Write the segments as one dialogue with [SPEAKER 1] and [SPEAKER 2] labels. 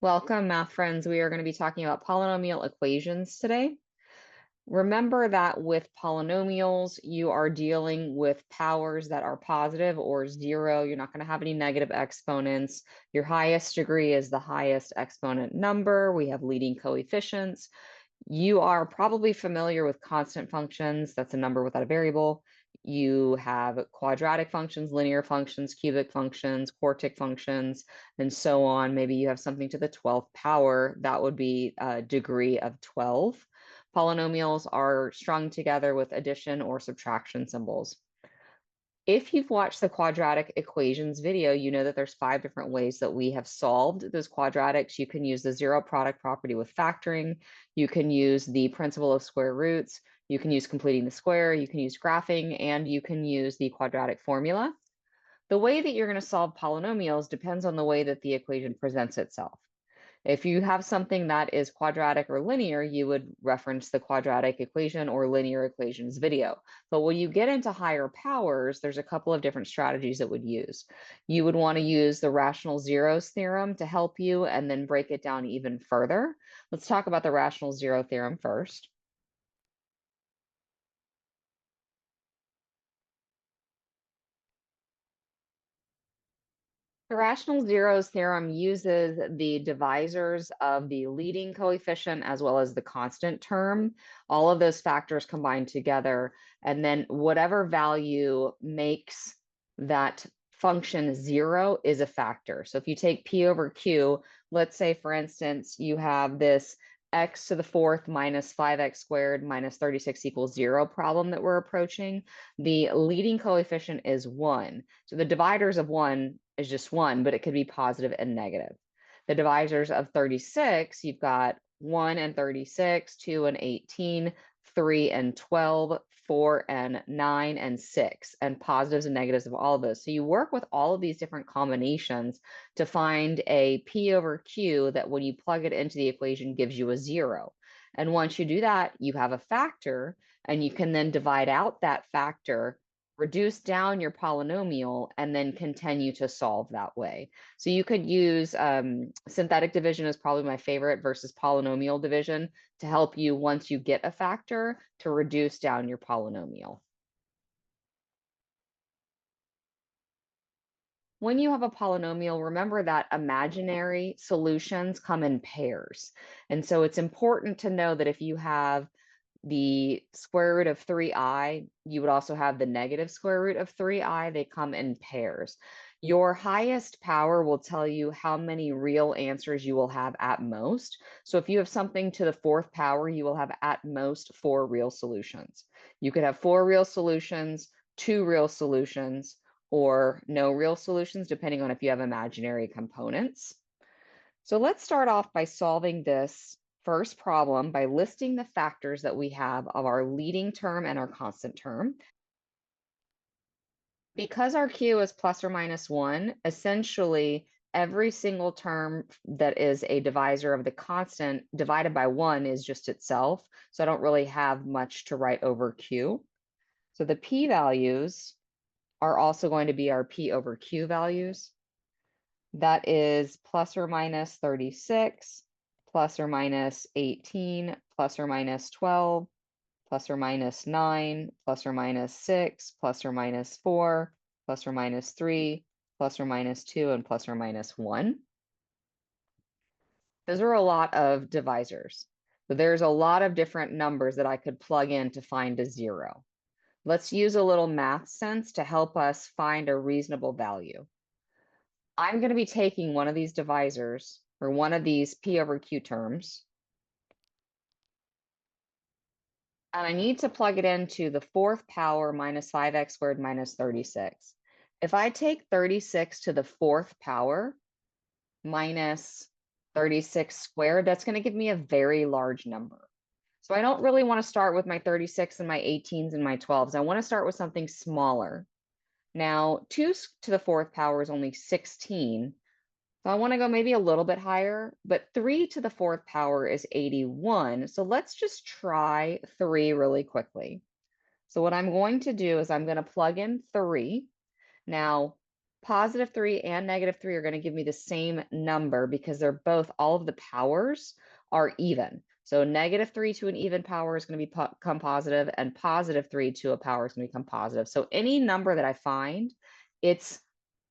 [SPEAKER 1] Welcome, math friends. We are going to be talking about polynomial equations today. Remember that with polynomials, you are dealing with powers that are positive or zero. You're not going to have any negative exponents. Your highest degree is the highest exponent number. We have leading coefficients. You are probably familiar with constant functions. That's a number without a variable. You have quadratic functions, linear functions, cubic functions, quartic functions, and so on. Maybe you have something to the 12th power. That would be a degree of 12. Polynomials are strung together with addition or subtraction symbols. If you've watched the quadratic equations video, you know that there's 5 different ways that we have solved those quadratics. You can use the zero product property with factoring. You can use the principle of square roots. You can use completing the square. You can use graphing, and you can use the quadratic formula. The way that you're going to solve polynomials depends on the way that the equation presents itself. If you have something that is quadratic or linear, you would reference the quadratic equation or linear equations video. But when you get into higher powers, there's a couple of different strategies that would use. You would want to use the rational zeros theorem to help you and then break it down even further. Let's talk about the rational zero theorem first. The rational zeros theorem uses the divisors of the leading coefficient as well as the constant term, all of those factors combined together, and then whatever value makes that function zero is a factor. So if you take p over q, let's say, for instance, you have this x to the fourth minus 5x squared minus 36 equals 0 problem that we're approaching. The leading coefficient is 1. So the dividers of 1 is just 1, but it could be positive and negative. The divisors of 36, you've got 1 and 36, 2 and 18, 3 and 12, 4 and 9, and 6, and positives and negatives of all of those. So you work with all of these different combinations to find a P over Q that when you plug it into the equation gives you a 0. And once you do that, you have a factor, and you can then divide out that factor, reduce down your polynomial, and then continue to solve that way. So you could use synthetic division is probably my favorite versus polynomial division to help you once you get a factor to reduce down your polynomial. When you have a polynomial, remember that imaginary solutions come in pairs. And so it's important to know that if you have the square root of 3i, you would also have the negative square root of 3i. They come in pairs. Your highest power will tell you how many real answers you will have at most. So if you have something to the 4th power, you will have at most 4 real solutions. You could have 4 real solutions, 2 real solutions, or no real solutions, depending on if you have imaginary components. So let's start off by solving this first problem by listing the factors that we have of our leading term and our constant term. Because our Q is plus or minus 1, essentially every single term that is a divisor of the constant divided by 1 is just itself. So I don't really have much to write over Q. So the P values are also going to be our P over Q values. That is plus or minus 36, plus or minus 18, plus or minus 12, plus or minus 9, plus or minus 6, plus or minus 4, plus or minus 3, plus or minus 2, and plus or minus 1. Those are a lot of divisors. So there's a lot of different numbers that I could plug in to find a 0. Let's use a little math sense to help us find a reasonable value. I'm going to be taking one of these divisors or one of these P over Q terms, and I need to plug it into the 4th power minus 5x squared minus 36. If I take 36 to the 4th power minus 36 squared, that's going to give me a very large number. So I don't really want to start with my 36 and my 18s and my 12s. I want to start with something smaller. Now, 2 to the 4th power is only 16. So I want to go maybe a little bit higher, but 3 to the 4th power is 81. So let's just try 3 really quickly. So what I'm going to do is I'm going to plug in 3. Now, positive 3 and negative 3 are going to give me the same number because they're both, all of the powers are even. So negative 3 to an even power is going to become positive, and positive 3 to a power is going to become positive. So any number that I find, its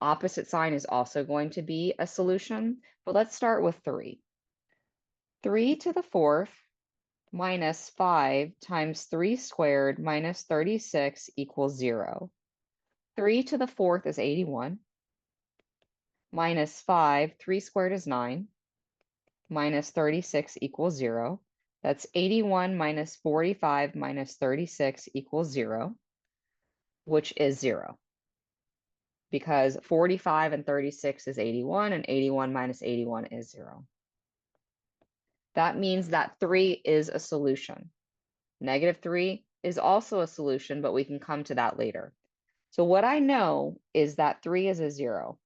[SPEAKER 1] opposite sign is also going to be a solution. But let's start with 3. 3 to the 4th minus 5 times 3 squared minus 36 equals 0. 3 to the 4th is 81. Minus 5, 3 squared is 9. Minus 36 equals 0. That's 81 minus 45 minus 36 equals 0, which is 0. Because 45 and 36 is 81, and 81 minus 81 is 0. That means that 3 is a solution. Negative 3 is also a solution, but we can come to that later. So what I know is that 3 is a 0.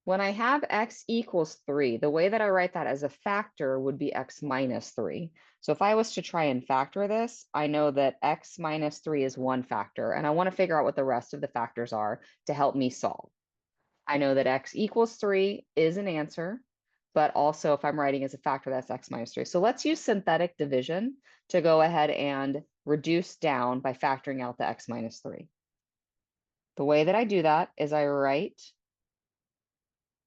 [SPEAKER 1] When I have x equals 3, the way that I write that as a factor would be x minus 3. So if I was to try and factor this, I know that x minus 3 is one factor, and I want to figure out what the rest of the factors are to help me solve. I know that x equals 3 is an answer, but also if I'm writing as a factor, that's x minus 3. So let's use synthetic division to go ahead and reduce down by factoring out the x minus 3. The way that I do that is I write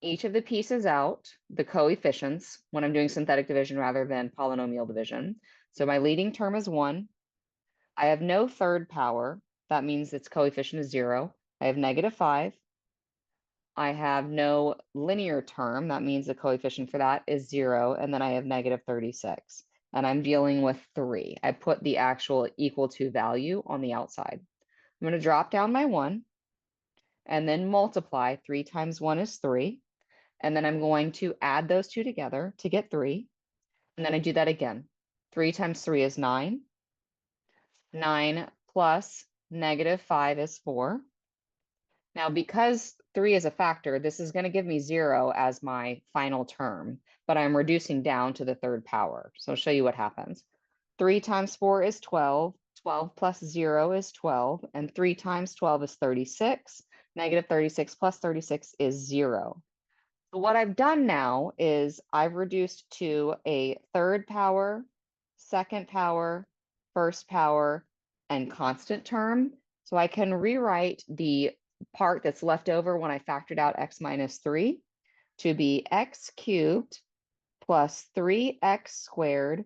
[SPEAKER 1] each of the pieces out, the coefficients, when I'm doing synthetic division rather than polynomial division. So my leading term is 1. I have no third power. That means its coefficient is 0. I have negative 5. I have no linear term. That means the coefficient for that is 0. And then I have negative 36. And I'm dealing with 3. I put the actual equal to value on the outside. I'm going to drop down my 1 and then multiply. 3 times 1 is 3. And then I'm going to add those two together to get 3. And then I do that again. 3 times 3 is 9. 9 plus negative 5 is 4. Now, because 3 is a factor, this is going to give me 0 as my final term, but I'm reducing down to the third power. So I'll show you what happens. 3 times 4 is 12. 12 plus 0 is 12. And 3 times 12 is 36. Negative 36 plus 36 is 0. So what I've done now is I've reduced to a third power, second power, first power, and constant term. So I can rewrite the part that's left over when I factored out x minus 3 to be x cubed plus 3x squared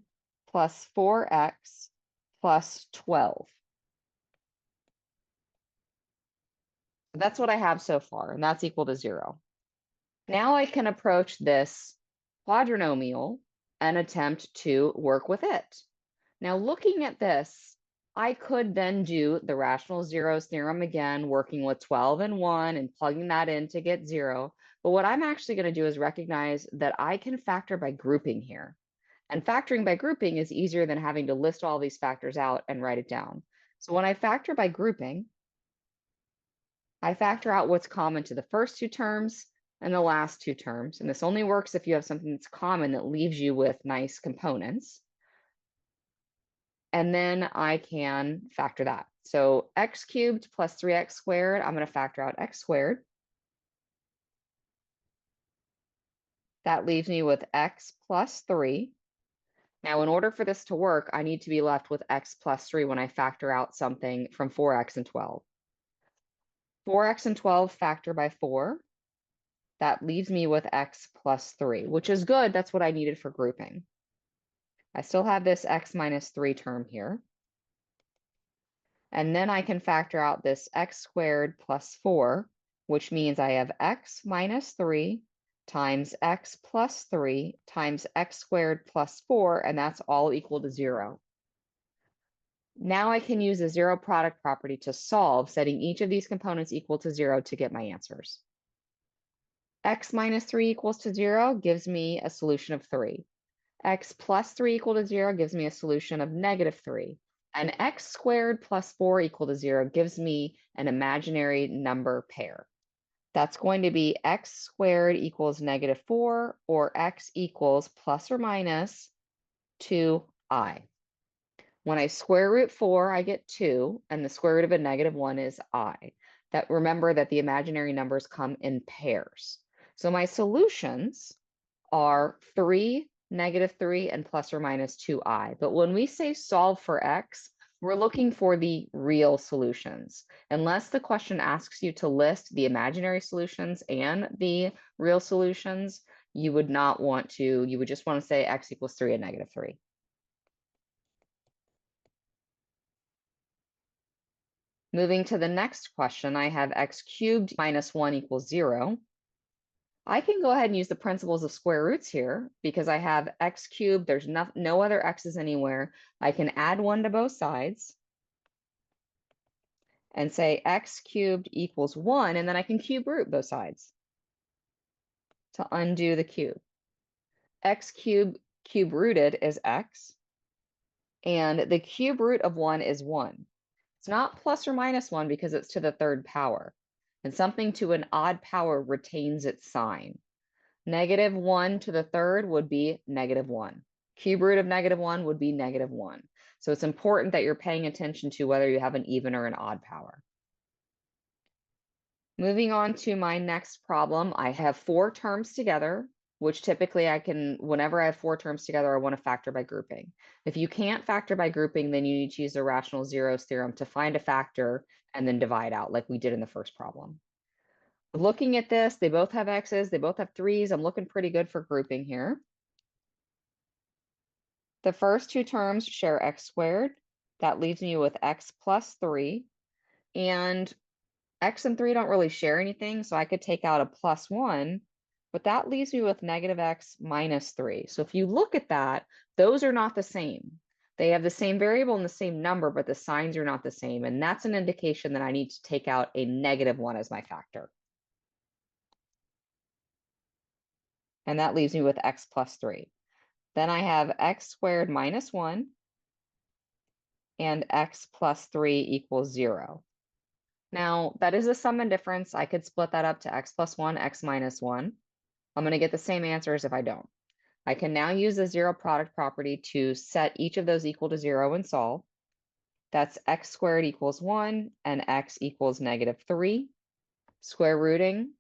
[SPEAKER 1] plus 4x plus 12. That's what I have so far, and that's equal to 0. Now I can approach this quadrinomial and attempt to work with it. Now, looking at this, I could then do the rational zeros theorem again, working with 12 and 1 and plugging that in to get 0. But what I'm actually going to do is recognize that I can factor by grouping here. And factoring by grouping is easier than having to list all these factors out and write it down. So when I factor by grouping, I factor out what's common to the first two terms and the last two terms. And this only works if you have something that's common that leaves you with nice components. And then I can factor that. So x cubed plus 3x squared, I'm going to factor out x squared. That leaves me with x plus 3. Now, in order for this to work, I need to be left with x plus 3 when I factor out something from 4x and 12. 4x and 12 factor by 4. That leaves me with x plus 3, which is good. That's what I needed for grouping. I still have this x minus 3 term here. And then I can factor out this x squared plus 4, which means I have x minus 3 times x plus 3 times x squared plus 4, and that's all equal to 0. Now I can use the zero product property to solve, setting each of these components equal to 0 to get my answers. X minus 3 equals to 0 gives me a solution of 3. X plus 3 equal to 0 gives me a solution of negative 3. And x squared plus 4 equal to 0 gives me an imaginary number pair. That's going to be x squared equals negative 4, or x equals plus or minus 2i. When I square root 4, I get 2, and the square root of a negative 1 is I. That remember that the imaginary numbers come in pairs. So my solutions are 3, -3, and plus or minus 2i. But when we say solve for x, we're looking for the real solutions. Unless the question asks you to list the imaginary solutions and the real solutions, you would not want to, you would just want to say x equals 3 and -3. Moving to the next question, I have x cubed minus 1 equals 0. I can go ahead and use the principles of square roots here because I have x cubed, there's no other x's anywhere. I can add 1 to both sides and say x cubed equals 1, and then I can cube root both sides to undo the cube. X cube rooted is x, and the cube root of 1 is 1. It's not plus or minus 1 because it's to the third power, and something to an odd power retains its sign. -1 to the third would be -1. Cube root of -1 would be -1. So it's important that you're paying attention to whether you have an even or an odd power. Moving on to my next problem, I have 4 terms together, which typically I can, whenever I have 4 terms together, I want to factor by grouping. If you can't factor by grouping, then you need to use the rational zeros theorem to find a factor and then divide out like we did in the first problem. Looking at this, they both have x's, they both have 3's. I'm looking pretty good for grouping here. The first 2 terms share x squared. That leaves me with x plus 3. And x and 3 don't really share anything, so I could take out a plus 1, but that leaves me with -x minus 3. So if you look at that, those are not the same. They have the same variable and the same number, but the signs are not the same. And that's an indication that I need to take out a -1 as my factor. And that leaves me with x plus 3. Then I have x squared minus 1 and x plus 3 equals 0. Now, that is a sum and difference. I could split that up to x plus 1, x minus 1. I'm going to get the same answers if I don't. I can now use the zero product property to set each of those equal to 0 and solve. That's x squared equals 1 and x equals -3. Square rooting,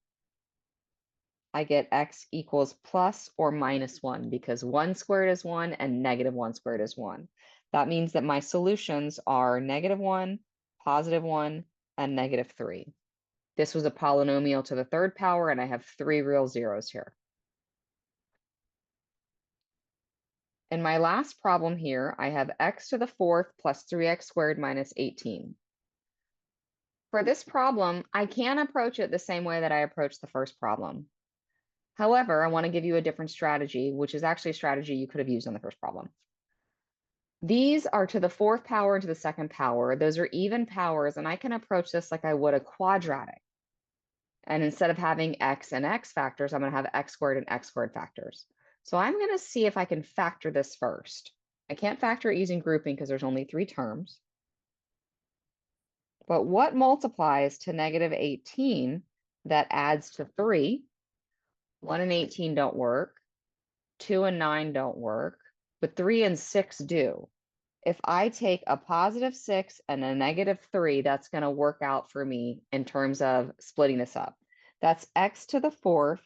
[SPEAKER 1] I get x equals plus or minus 1 because 1 squared is 1 and -1 squared is 1. That means that my solutions are -1, +1, and -3. This was a polynomial to the third power, and I have 3 real zeros here. In my last problem here, I have x to the fourth plus 3x squared minus 18. For this problem, I can approach it the same way that I approached the first problem. However, I want to give you a different strategy, which is actually a strategy you could have used on the first problem. These are to the fourth power and to the second power. Those are even powers, and I can approach this like I would a quadratic. And instead of having x and x factors, I'm going to have x squared and x squared factors. So I'm going to see if I can factor this first. I can't factor it using grouping because there's only 3 terms. But what multiplies to -18 that adds to 3? 1 and 18 don't work. 2 and 9 don't work. But 3 and 6 do. If I take a +6 and a -3, that's going to work out for me in terms of splitting this up. That's x to the fourth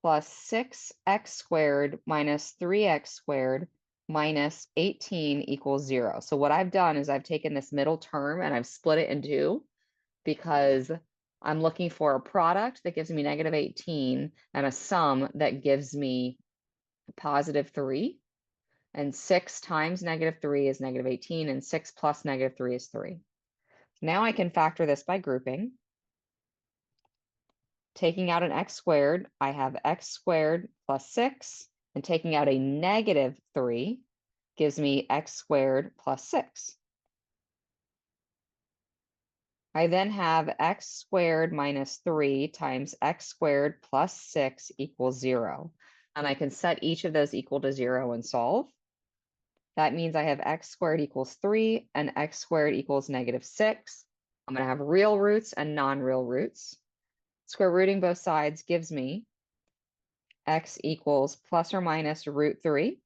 [SPEAKER 1] plus 6x squared minus 3x squared minus 18 equals 0. So what I've done is I've taken this middle term and I've split it in 2 because I'm looking for a product that gives me -18 and a sum that gives me +3. And 6 times -3 is -18, and 6 plus -3 is 3. Now I can factor this by grouping. Taking out an x squared, I have x squared plus 6, and taking out a -3 gives me x squared plus 6. I then have x squared minus 3 times x squared plus 6 equals 0. And I can set each of those equal to 0 and solve. That means I have x squared equals 3 and x squared equals -6. I'm going to have real roots and non-real roots. Square rooting both sides gives me x equals plus or minus √3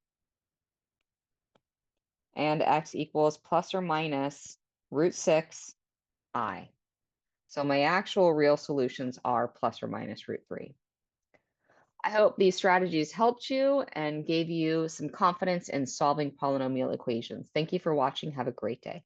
[SPEAKER 1] and x equals plus or minus √6i. So my actual real solutions are plus or minus root 3. I hope these strategies helped you and gave you some confidence in solving polynomial equations. Thank you for watching. Have a great day.